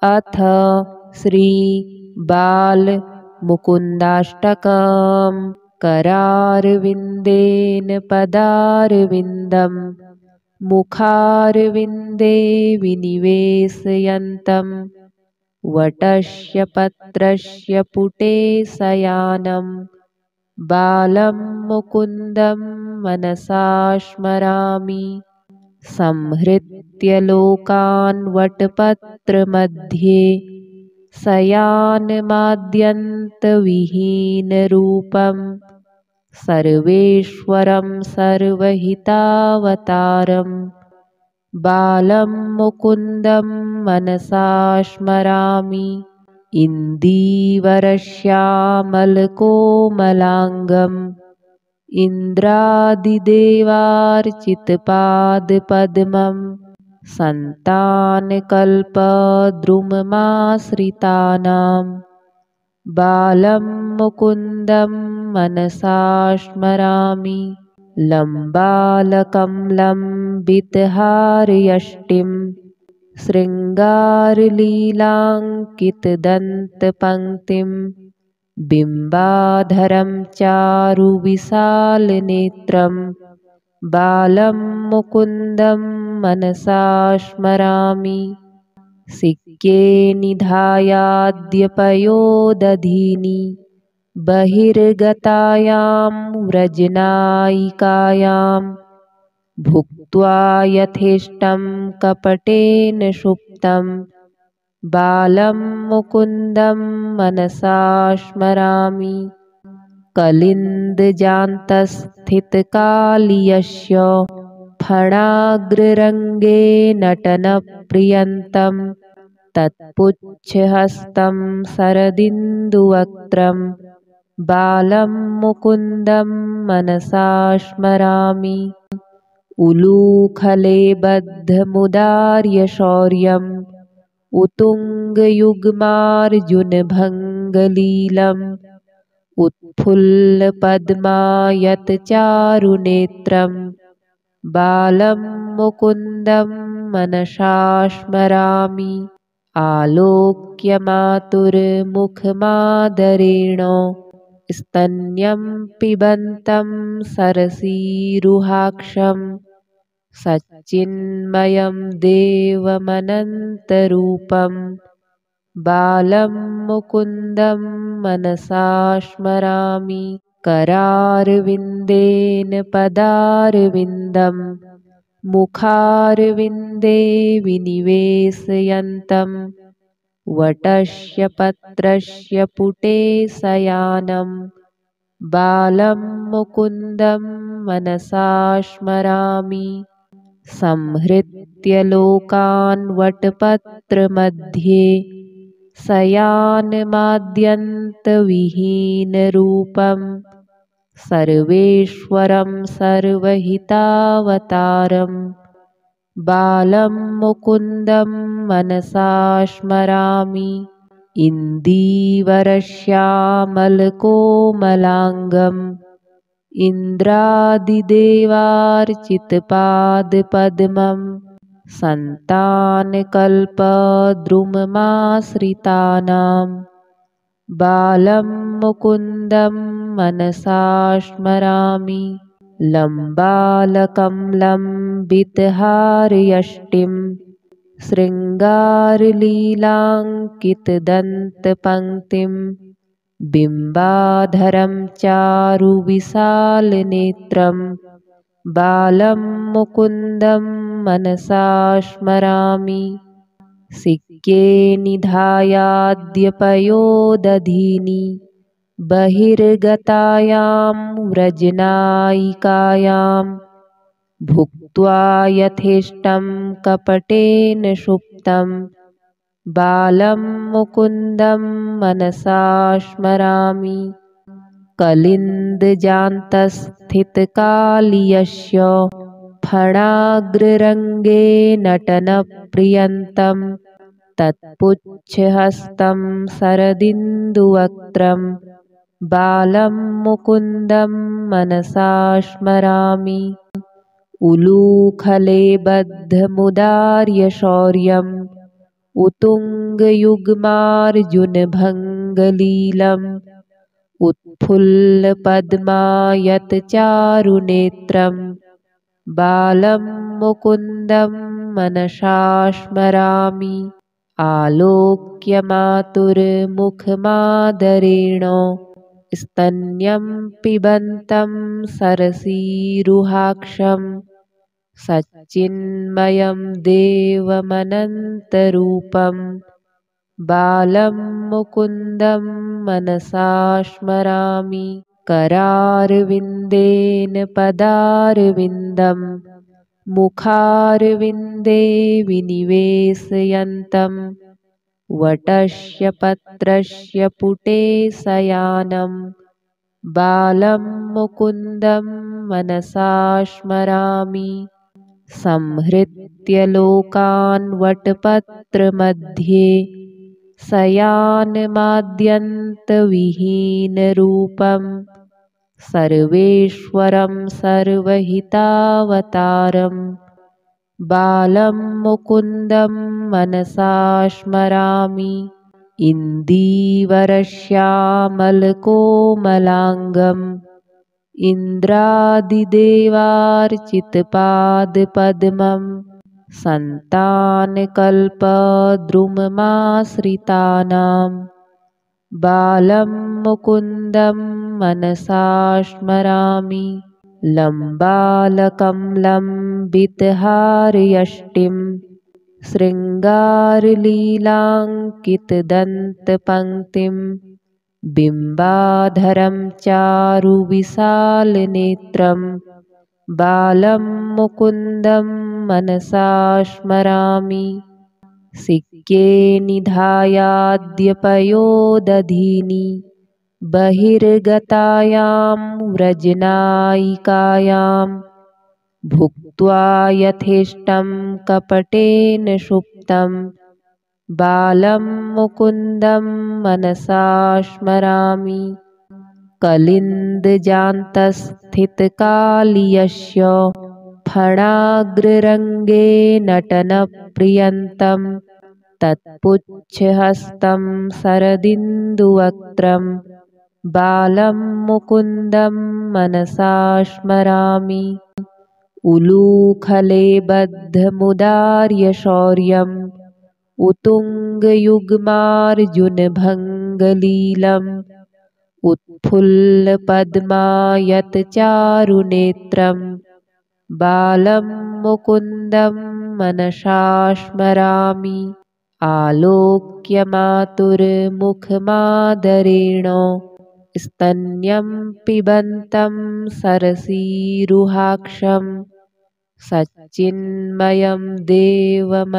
अथ श्री बालमुकुन्दाष्टकम्। करारविन्देन पदारविन्दम् मुखारविन्दे विनिवेशयन्तं वटस्य पत्रस्य पुटे शयानं बालं मुकुन्दं मनसा स्मरामि। संहृत्य लोकान् वटपत्रमध्ये शयानमाद्यन्तविहीनरूपं सर्वेश्वरं सर्वहितावतारं बालं मुकुन्दं मनसा स्मरामि। इन्दीवरश्यामलकोमलाङ्गम् इन्द्रादिदेवार्चितपादपद्मं सन्तानकल्पद्रुममाश्रितानां बालं मुकुन्दं मनसा स्मरामि। लम्बालकमलम्बितहारयष्टिं शृङ्गारलीलाङ्कितदन्तपङ्क्तिं बिम्बाधरं चारुविशालनेत्रं बालं मुकुन्दं मनसा स्मरामि। सिक्के निधायाद्यपयोदधीनि बहिर्गतायां व्रजनायिकायां भुक्त्वा यथेष्टं कपटेन सुप्तं बालं मुकुन्दं मनसा स्मरामि। कलिन्दजान्तस्थितकालियस्य फणाग्ररङ्गे नटनप्रियन्तं तत्पुच्छहस्तं शरदिन्दुवक्त्रं बालं मुकुन्दं मनसा स्मरामि। उलूखले बद्धमुदार्यशौर्यम् उत्तुङ्गयुग्मार्जुनभङ्गलीलम् उत्फुल्लपद्मायतचारुनेत्रं बालं मुकुन्दं मनसा स्मरामि। आलोक्यमातुरमुखमादरेण स्तन्यं पिबन्तं सरसीरुहाक्षं सच्चिन्मयं देवमनन्तरूपं बालं मुकुन्दं मनसा स्मरामि। करारविन्देन पदारविन्दं मुखारविन्दे विनिवेशयन्तं वटस्य पत्रस्य पुटे शयानं बालं मुकुन्दं मनसा स्मरामि। संहृत्य लोकान् वटपत्रमध्ये शयानमाद्यन्तविहीनरूपं सर्वेश्वरं सर्वहितावतारं बालं मुकुन्दं मनसा स्मरामि। इन्दीवरश्यामलकोमलाङ्गम् इन्द्रादिदेवार्चितपादपद्मं सन्तानकल्पद्रुममाश्रितानां बालं मुकुन्दं मनसा स्मरामि। लम्बालकमलम्बितहारयष्टिं शृङ्गारलीलाङ्कितदन्तपङ्क्तिं बिम्बाधरं चारुविशालनेत्रं बालं मुकुन्दं मनसा स्मरामि। सिक्के निधायाद्यपयोदधीनि बहिर्गतायां व्रजनायिकायां भुक्त्वा यथेष्टं कपटेन सुप्तं बालं मुकुन्दं मनसा स्मरामि। कलिन्दजान्तस्थितकालियस्य फणाग्ररङ्गे नटनप्रियन्तं तत्पुच्छहस्तं शरदिन्दुवक्त्रं बालं मुकुन्दं मनसा स्मरामि। उलूखले बद्धमुदार्यशौर्यम् उत्तुङ्गयुग्मार्जुनभङ्गलीलम् उत्फुल्लपद्मायतचारुनेत्रम् बालं मुकुन्दं मनसा स्मरामि आलोक्य मातुर्मुखमादरेण स्तन्यं पिबन्तं सरसीरुहाक्षं सच्चिन्मयं देवमनन्तरूपं बालं मुकुन्दं मनसा स्मरामि करारविन्देन पदारविन्दं मुखारविन्दे विनिवेशयन्तं वटस्य पत्रस्य पुटे शयानं बालं मुकुन्दं मनसा स्मरामि संहृत्य लोकान् वटपत्रमध्ये शयानमाद्यन्तविहीनरूपं सर्वेश्वरं सर्वहितावतारं बालं मुकुन्दं मनसा स्मरामि इन्दीवरश्यामलकोमलाङ्गम् इन्द्रादिदेवार्चितपादपद्मं सन्तानकल्पद्रुममाश्रितानां बालं मुकुन्दं मनसा स्मरामि लम्बालकमलम्बितहारयष्टिं शृङ्गारलीलाङ्कितदन्तपङ्क्तिं बिम्बाधरं चारुविशालनेत्रं बालं मुकुन्दं मनसा स्मरामि सिक्के निधायाद्यपयोदधीनि बहिर्गतायां व्रजनायिकायां भुक्त्वा यथेष्टं कपटेन सुप्तं बालं मुकुन्दं मनसा स्मरामि कलिन्दजान्तस्थितकालियस्य फणाग्ररङ्गे नटनप्रियन्तं तत्पुच्छहस्तं शरदिन्दुवक्त्रं बालं मुकुन्दं मनसा स्मरामि उलूखले बद्धमुदार्यशौर्यम् उत्तुङ्गयुग्मार्जुनभङ्गलीलम् उत्फुल्लपद्मायतचारुनेत्रं बालं मुकुन्दं मनसा स्मरामि आलोक्य मातुर्मुखमादरेण स्तन्यं पिबन्तं सरसीरुहाक्षं सच्चिन्मयं देवमनन्तरूपं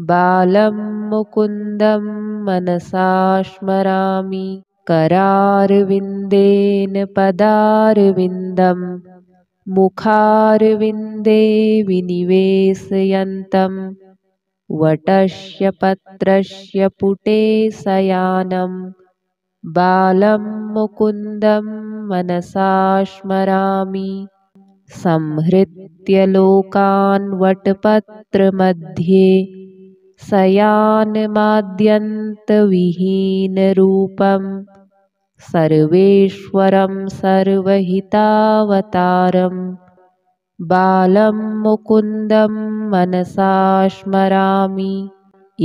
बालं मुकुन्दं मनसा स्मरामि करारविन्देन पदारविन्दं मुखारविन्दे विनिवेशयन्तं वटस्य पत्रस्य पुटे शयानं बालं मुकुन्दं मनसा स्मरामि संहृत्य लोकान् वटपत्रमध्ये शयानमाद्यन्तविहीनरूपं सर्वेश्वरं सर्वहितावतारं बालं मुकुन्दं मनसा स्मरामि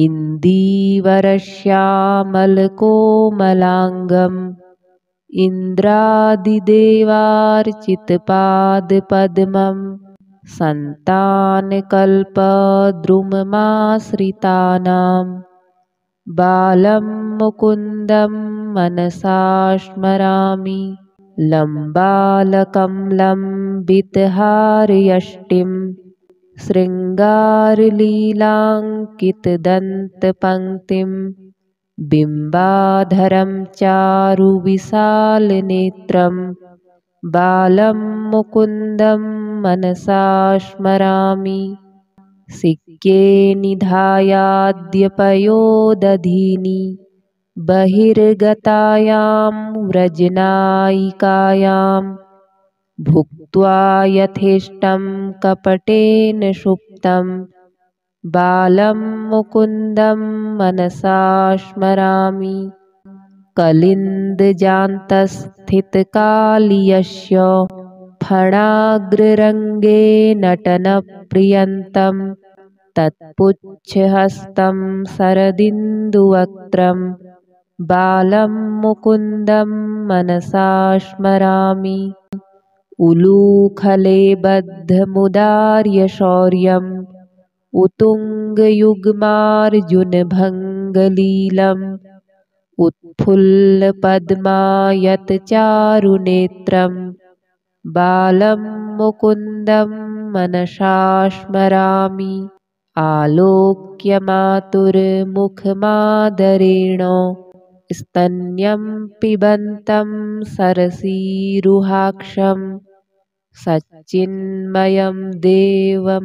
इन्दीवरश्यामलकोमलाङ्गम् इन्द्रादिदेवार्चितपादपद्मं सन्तानकल्पद्रुममाश्रितानां बालं मुकुन्दं मनसा स्मरामि लम्बालकमलम्बितहारयष्टिं शृङ्गारलीलाङ्कितदन्तपङ्क्तिं बिम्बाधरं चारुविशालनेत्रं बालं मुकुन्दं मनसा स्मरामि सिक्के निधायाद्यपयोदधीनि बहिर्गतायां व्रजनायिकायां भुक्त्वा यथेष्टं कपटेन सुप्तं बालं मुकुन्दं मनसा स्मरामि कलिन्दजान्तस्थितकालियस्य फणाग्ररङ्गे नटनप्रियन्तं तत्पुच्छहस्तं शरदिन्दुवक्त्रं बालं मुकुन्दं मनसा स्मरामि उलूखले बद्धमुदार्यशौर्यम् उत्तुङ्गयुग्मार्जुनभङ्गलीलम् उत्फुल्लपद्मायतचारुनेत्रं बालं मुकुन्दं मनसा स्मरामि आलोक्यमातुरमुखमादरेण स्तन्यं पिबन्तं सरसीरुहाक्षं सच्चिन्मयं देवमनन्तरूपं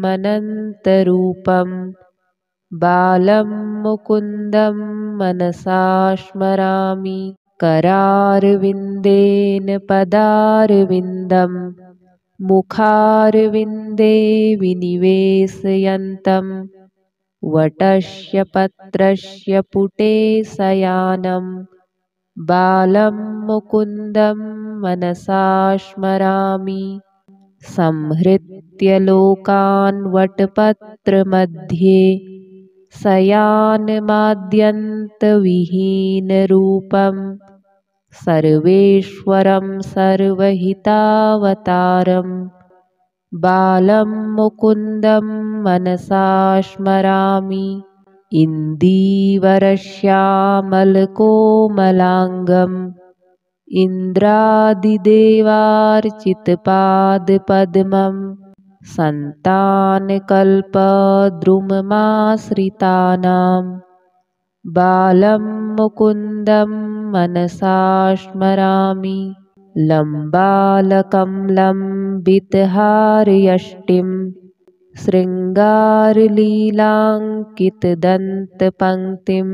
बालं मुकुन्दं मनसा स्मरामि करारविन्देन पदारविन्दं मुखारविन्दे विनिवेशयन्तं वटस्य पत्रस्य पुटे शयानं बालं मुकुन्दं मनसा स्मरामि संहृत्य लोकान् वटपत्रमध्ये शयानमाद्यन्तविहीनरूपं सर्वेश्वरं सर्वहितावतारं बालं मुकुन्दं मनसा स्मरामि इन्दीवरश्यामलकोमलाङ्गम् इन्द्रादिदेवार्चितपादपद्मं सन्तानकल्पद्रुममाश्रितानां बालं मुकुन्दं मनसा स्मरामि लम्बालकमलम्बितहारयष्टिं शृङ्गारलीलाङ्कितदन्तपङ्क्तिं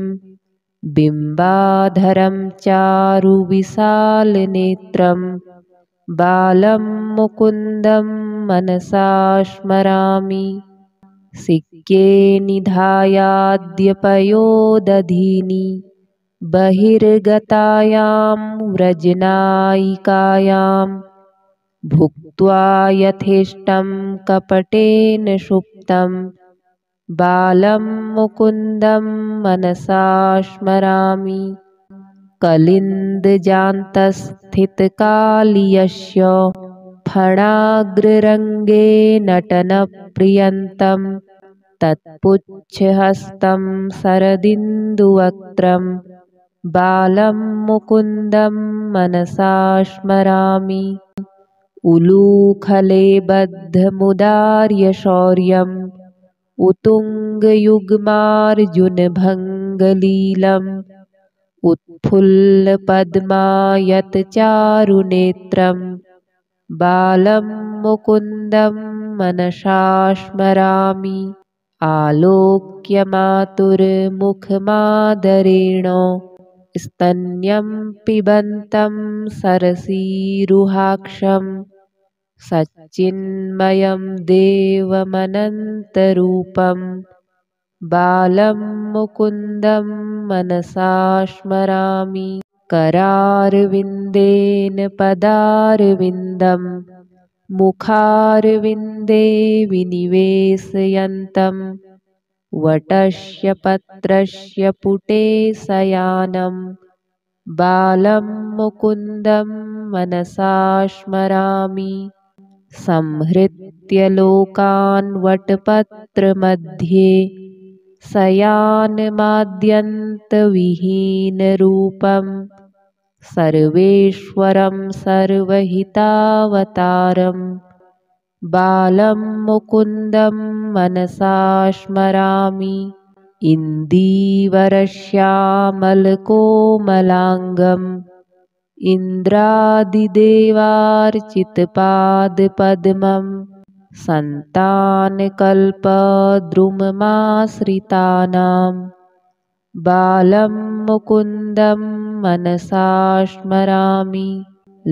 बिम्बाधरं चारुविशालनेत्रं बालं मुकुन्दं मनसा स्मरामि सिक्के निधायाद्यपयोदधीनि बहिर्गतायां व्रजनायिकायां भुक्त्वा यथेष्टं कपटेन सुप्तं बालं मुकुन्दं मनसा स्मरामि कलिन्दजान्तस्थितकालियस्य फणाग्ररङ्गे नटनप्रियन्तं तत्पुच्छहस्तं शरदिन्दुवक्त्रं बालं मुकुन्दं मनसा स्मरामि उलूखले बद्धमुदार्यशौर्यम् उत्तुङ्गयुग्मार्जुनभङ्गलीलम् उत्फुल्लपद्मायतचारुनेत्रं बालं मुकुन्दं मनसा स्मरामि आलोक्यमातुरमुखमादरेण स्तन्यं पिबन्तं सरसीरुहाक्षं सच्चिन्मयं देवमनन्तरूपं बालं मुकुन्दं मनसा स्मरामि करारविन्देन पदारविन्दं मुखारविन्दे विनिवेशयन्तं वटस्य पत्रस्य पुटे शयानं बालं मुकुन्दं मनसा स्मरामि संहृत्य लोकान् वटपत्रमध्ये शयानमाद्यन्तविहीनरूपं सर्वेश्वरं सर्वहितावतारं बालं मुकुन्दं मनसा स्मरामि इन्दीवरश्यामलकोमलाङ्गम् इन्द्रादिदेवार्चितपादपद्मं सन्तानकल्पद्रुममाश्रितानां बालं मुकुन्दं मनसा स्मरामि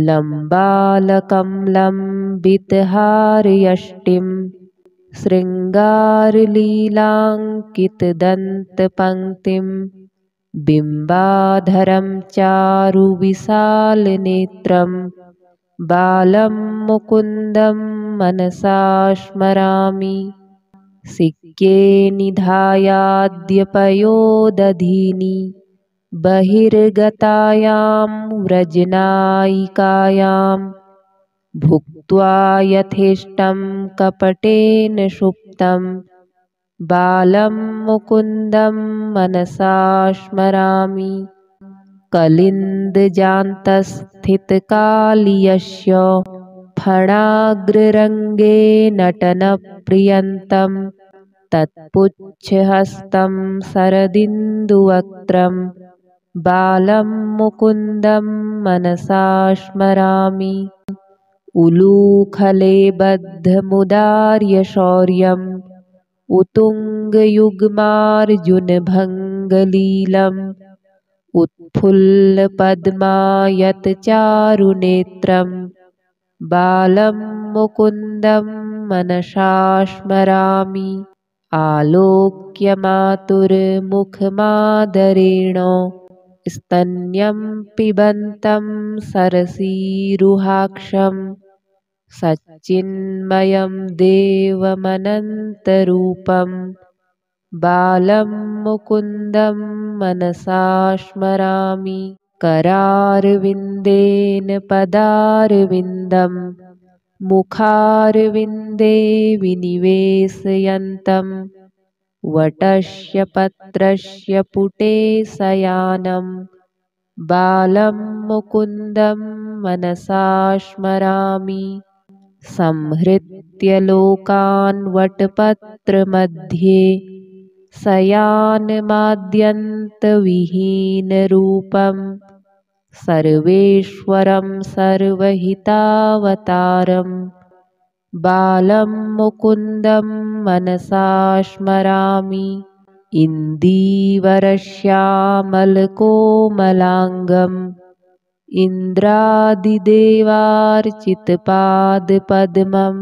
लम्बालकमलम्बितहारयष्टिं शृङ्गारलीलाङ्कितदन्तपङ्क्तिं बिम्बाधरं चारुविशालनेत्रं बालं मुकुन्दं मनसा स्मरामि। सिक्के निधायाद्यपयोदधीनि बहिर्गतायां व्रजनायिकायां भुक्त्वा यथेष्टं कपटेन सुप्तं बालं मुकुन्दं मनसा स्मरामि। कलिन्दजान्तस्थितकालियस्य फणाग्ररङ्गे नटनप्रियन्तं तत्पुच्छहस्तं शरदिन्दुवक्त्रं बालं मुकुन्दं मनसा स्मरामि। उलूखले बद्धमुदार्यशौर्यम् उत्तुङ्गयुग्मार्जुनभङ्गलीलम् उत्फुल्लपद्मायतचारुनेत्रं बालं मुकुन्दं मनसा स्मरामि। आलोक्यमातुरमुखमादरेण स्तन्यं पिबन्तं सरसीरुहाक्षं सच्चिन्मयं देवमनन्तरूपं बालं मुकुन्दं मनसा स्मरामि। करारविन्देन पदारविन्दं मुखारविन्दे विनिवेशयन्तं वटस्य पत्रस्य पुटे शयानं बालं मुकुन्दं मनसा स्मरामि। संहृत्य लोकान् वटपत्रमध्ये शयानमाद्यन्तविहीनरूपं सर्वेश्वरं सर्वहितावतारं बालं मुकुन्दं मनसा स्मरामि। इन्दीवरश्यामलकोमलाङ्गम् इन्द्रादिदेवार्चितपादपद्मं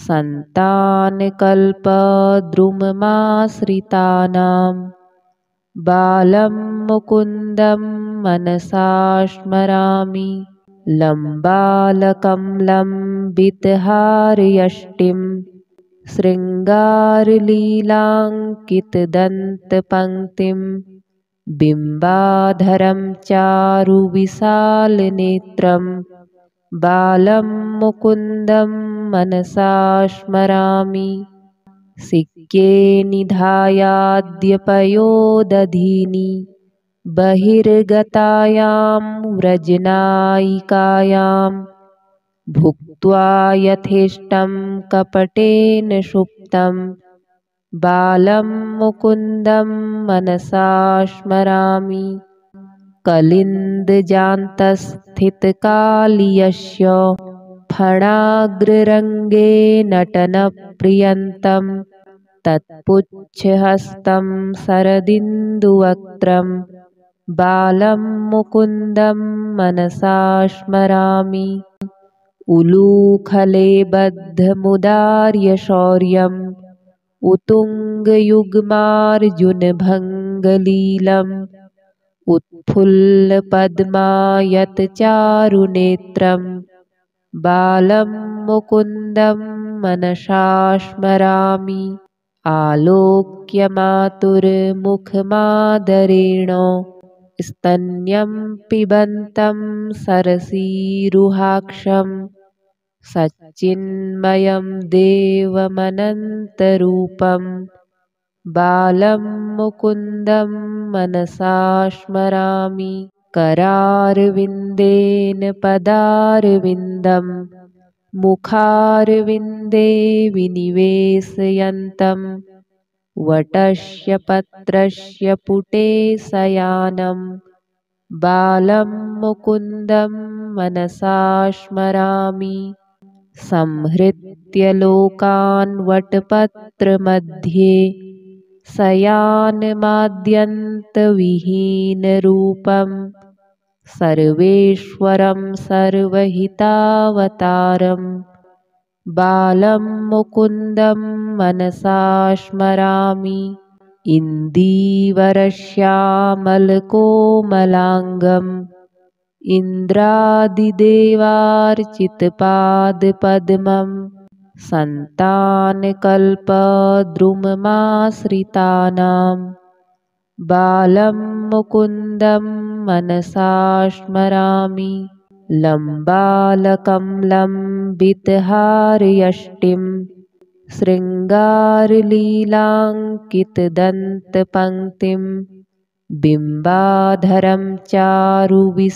सन्तानकल्पद्रुममाश्रितानां बालं मुकुन्दं मनसा स्मरामि। लम्बालकंलम्बितहारयष्टिं शृङ्गारलीलाङ्कितदन्तपङ्क्तिं बिम्बाधरं चारुविशालनेत्रं बालं मुकुन्दं मनसा स्मरामि। सिक्के निधायाद्यपयोदधीनि बहिर्गतायां व्रजनायिकायां भुक्त्वा यथेष्टं कपटेन सुप्तं बालं मुकुन्दं मनसा स्मरामि। कलिन्दजान्तस्थितकालियस्य फणाग्ररङ्गे नटनप्रियन्तं तत्पुच्छहस्तं शरदिन्दुवक्त्रं बालं मुकुन्दं मनसा स्मरामि। उलूखले बद्धमुदार्यशौर्यम् उत्तुङ्गयुग्मार्जुनभङ्गलीलम् उत्फुल्लपद्मायतचारुनेत्रं बालं मुकुन्दं मनसा स्मरामि। आलोक्यमातुरमुखमादरेण स्तन्यं पिबन्तं सरसीरुहाक्षं सच्चिन्मयं देवमनन्तरूपं बालं मुकुन्दं मनसा स्मरामि। करारविन्देन पदारविन्दं मुखारविन्दे विनिवेशयन्तं वटस्य पत्रस्य पुटे शयानं बालं मुकुन्दं मनसा स्मरामि। संहृत्य लोकान् वटपत्रमध्ये शयानमाद्यन्तविहीनरूपं सर्वेश्वरं सर्वहितावतारं बालं मुकुन्दं मनसा स्मरामि इन्दीवरश्यामलकोमलाङ्गम् इन्द्रादिदेवार्चितपादपद्मं सन्तानकल्पद्रुममाश्रितानां बालं मुकुन्दं मनसा स्मरामि लम्बालकमलं बितहारयष्टिं शृङ्गारलीलाङ्कितदन्तपङ्क्तिं बिम्बाधरं चारुविशालनेत्रं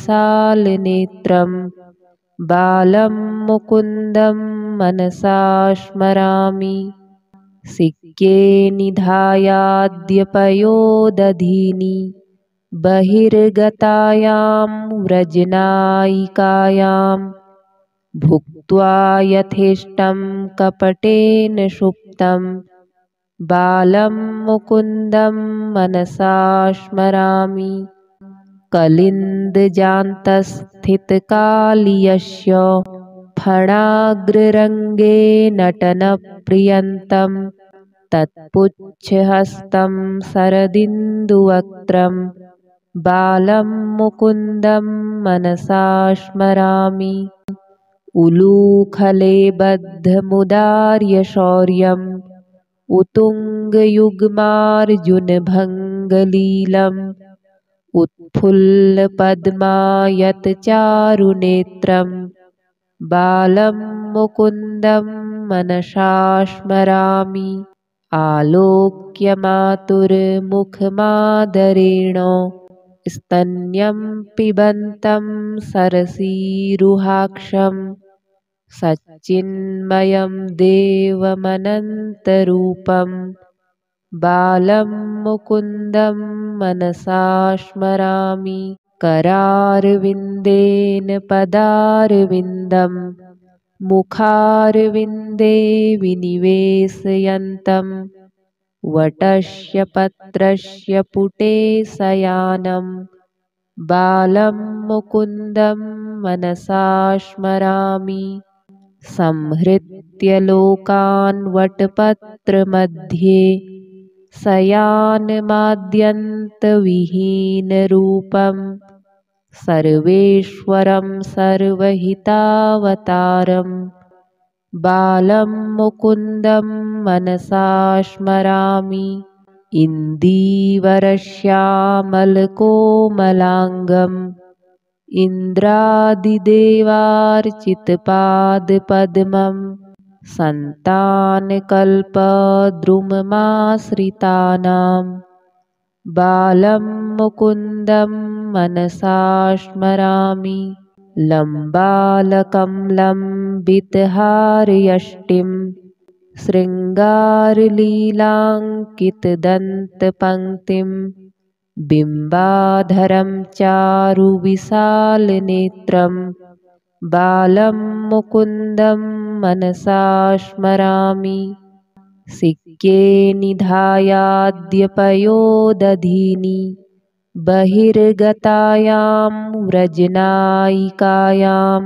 बालं मुकुन्दं मनसा स्मरामि सिक्के निधायाद्यपयोदधीनि बहिर्गतायां व्रजनायिकायां भुक्त्वा यथेष्टं कपटेन सुप्तं बालं मुकुन्दं मनसा स्मरामि कलिन्दजान्तस्थितकालियस्य फणाग्ररङ्गे नटनप्रियन्तं तत्पुच्छहस्तं शरदिन्दुवक्त्रं बालं मुकुन्दं मनसा स्मरामि उलूखले बद्धमुदार्यशौर्यम् उत्तुङ्गयुग्मार्जुनभङ्गलीलम् उत्फुल्लपद्मायतचारुनेत्रं बालं मुकुन्दं मनसा स्मरामि आलोक्यमातुरमुखमादरेण स्तन्यं पिबन्तं सरसीरुहाक्षं सच्चिन्मयं देवमनन्तरूपं बालं मुकुन्दं मनसा स्मरामि करारविन्देन पदारविन्दं मुखारविन्दे विनिवेशयन्तं वटस्य पत्रस्य पुटे शयानं बालं मुकुन्दं मनसा स्मरामि संहृत्य लोकान् वटपत्रमध्ये शयानमाद्यन्तविहीनरूपं सर्वेश्वरं सर्वहितावतारं बालं मुकुन्दं मनसा स्मरामि इन्दीवरश्यामलकोमलाङ्गम् इन्द्रादिदेवार्चितपादपद्मं सन्तानकल्पद्रुममाश्रितानां बालं मुकुन्दं मनसा स्मरामि लम्बालकमलं बितहारयष्टिं शृङ्गारलीलाङ्कितदन्तपङ्क्तिं बिम्बाधरं चारुविशालनेत्रं बालं मुकुन्दं मनसा स्मरामि सिक्के निधायाद्यपयोदधीनि बहिर्गतायां व्रजनायिकायां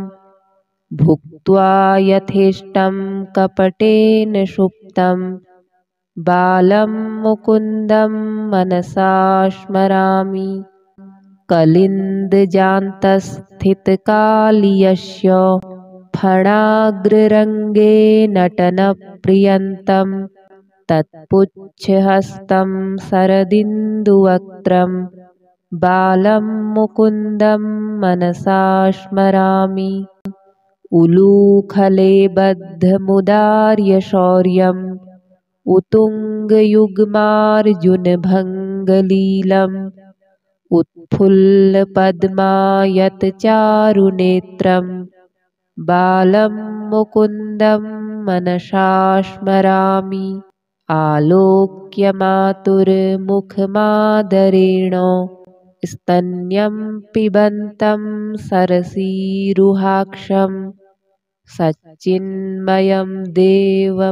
भुक्त्वा यथेष्टं कपटेन सुप्तं बालं मुकुन्दं मनसा स्मरामि कलिन्दजान्तस्थितकालियस्य फणाग्ररङ्गे नटनप्रियन्तं तत्पुच्छहस्तं शरदिन्दुवक्त्रं बालं मुकुन्दं मनसा स्मरामि उलूखले बद्धमुदार्यशौर्यम् उत्तुङ्गयुग्मार्जुनभङ्गलीलम् उत्फुल्लपद्मायतचारुनेत्रं बालं मुकुन्दं मनसा स्मरामि आलोक्यमातुरमुखमादरेण स्तन्यं पिबन्तं सरसीरुहाक्षं सच्चिन्मयं देवमनन्तरूपं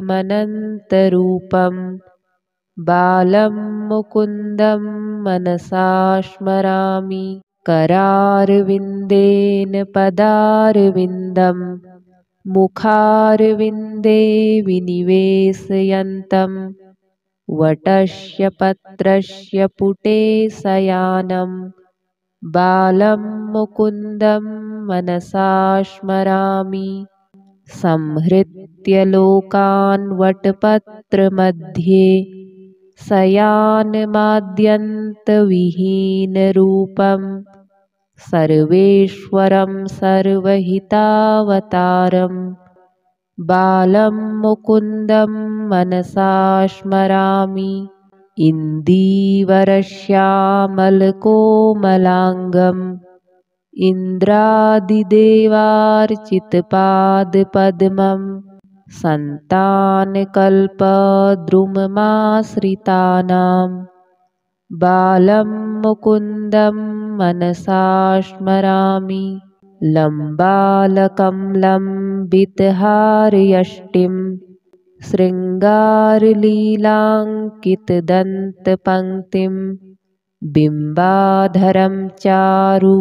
बालं मुकुन्दं मनसा स्मरामि करारविन्देन पदारविन्दं मुखारविन्दे विनिवेशयन्तं वटस्य पत्रस्य पुटे शयानं बालं मुकुन्दं मनसा स्मरामि संहृत्य लोकान् वटपत्रमध्ये शयानमाद्यन्तविहीनरूपं सर्वेश्वरं सर्वहितावतारं बालं मुकुन्दं मनसा स्मरामि इन्दीवरश्यामलकोमलाङ्गम् इन्द्रादिदेवार्चितपादपद्मं सन्तानकल्पद्रुममाश्रितानां बालं मुकुन्दं मनसा स्मरामि लम्बालकमलं बितहारयष्टिं शृङ्गारलीलाङ्कितदन्तपङ्क्तिं बिम्बाधरं चारुविशालनेत्रं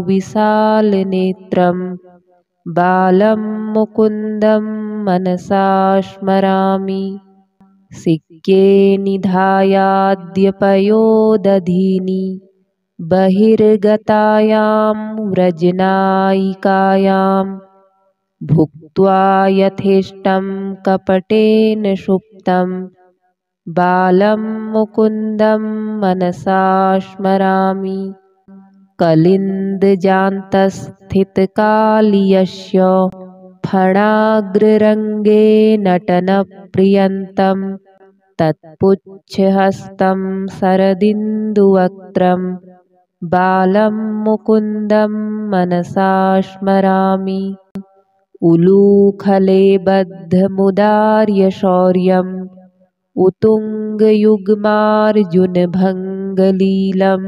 बालं मुकुन्दं मनसा स्मरामि सिक्के निधायाद्यपयोदधीनि बहिर्गतायां व्रजनायिकायां भुक्त्वा यथेष्टं कपटेन सुप्तं बालं मुकुन्दं मनसा स्मरामि कलिन्दजान्तस्थितकालियस्य फणाग्ररङ्गे नटनप्रियन्तं तत्पुच्छहस्तं शरदिन्दुवक्त्रं बालं मुकुन्दं मनसा स्मरामि उलूखले बद्धमुदार्यशौर्यम् उत्तुङ्गयुग्मार्जुनभङ्गलीलम्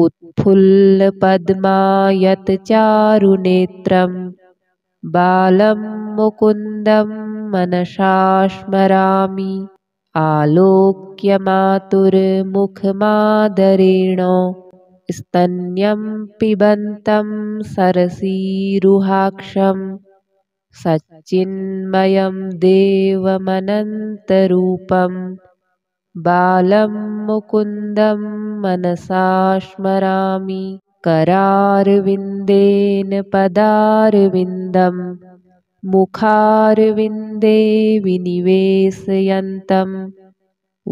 उत्फुल्लपद्मायतचारुनेत्रं बालं मुकुन्दं मनसा स्मरामि आलोक्यमातुरमुखमादरेण स्तन्यं पिबन्तं सरसीरुहाक्षं सच्चिन्मयं देवमनन्तरूपं बालं मुकुन्दं मनसा स्मरामि करारविन्देन पदारविन्दं मुखारविन्दे विनिवेशयन्तं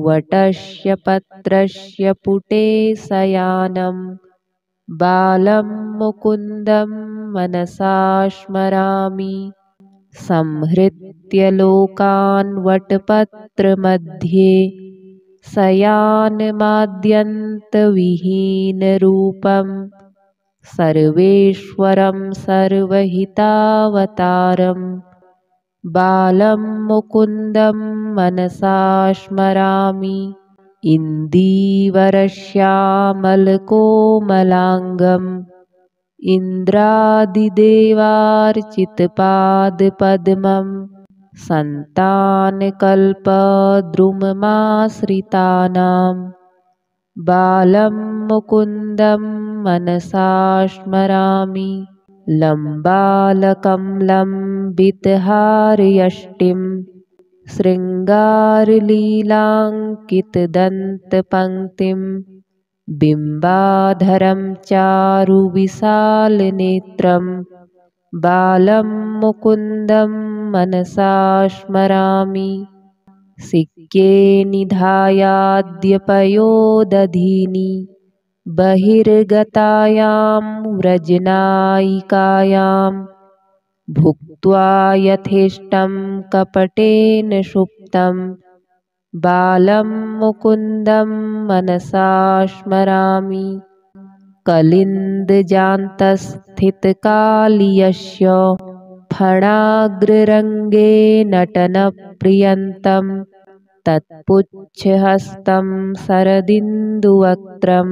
वटस्य पत्रस्य पुटे शयानं बालं मुकुन्दं मनसा स्मरामि संहृत्य लोकान् वटपत्रमध्ये शयानमाद्यन्तविहीनरूपं सर्वेश्वरं सर्वहितावतारं बालं मुकुन्दं मनसा स्मरामि इन्दीवरश्यामलकोमलाङ्गम् इन्द्रादिदेवार्चितपादपद्मं सन्तानकल्पद्रुममाश्रितानां बालं मुकुन्दं मनसा स्मरामि लम्बालकमलं बितहारयष्टिं शृङ्गारलीलाङ्कितदन्तपङ्क्तिं बिम्बाधरं चारुविशालनेत्रं बालं मुकुन्दं मनसा स्मरामि सिक्के निधायाद्यपयोदधीनि बहिर्गतायां व्रजनायिकायां भुक्त्वा यथेष्टं कपटेन सुप्तं बालं मुकुन्दं मनसा स्मरामि कलिन्दजान्तस्थितकालियस्य फणाग्ररङ्गे नटनप्रियन्तं तत्पुच्छहस्तं शरदिन्दुवक्त्रं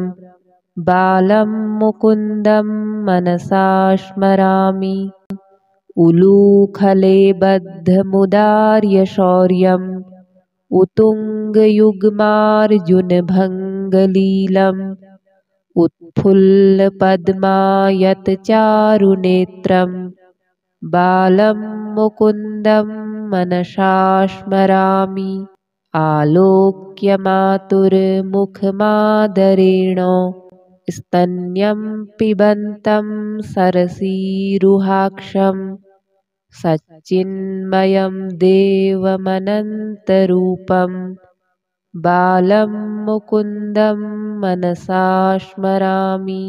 बालं मुकुन्दं मनसा स्मरामि उलूखले बद्धमुदार्यशौर्यम् उत्तुङ्गयुग्मार्जुनभङ्गलीलम् उत्फुल्लपद्मायतचारुनेत्रं बालं मुकुन्दं मनसा स्मरामि आलोक्य मातुर्मुखमादरेण स्तन्यं पिबन्तं सरसीरुहाक्षं सच्चिन्मयं देवमनन्तरूपं बालं मुकुन्दं मनसा स्मरामि।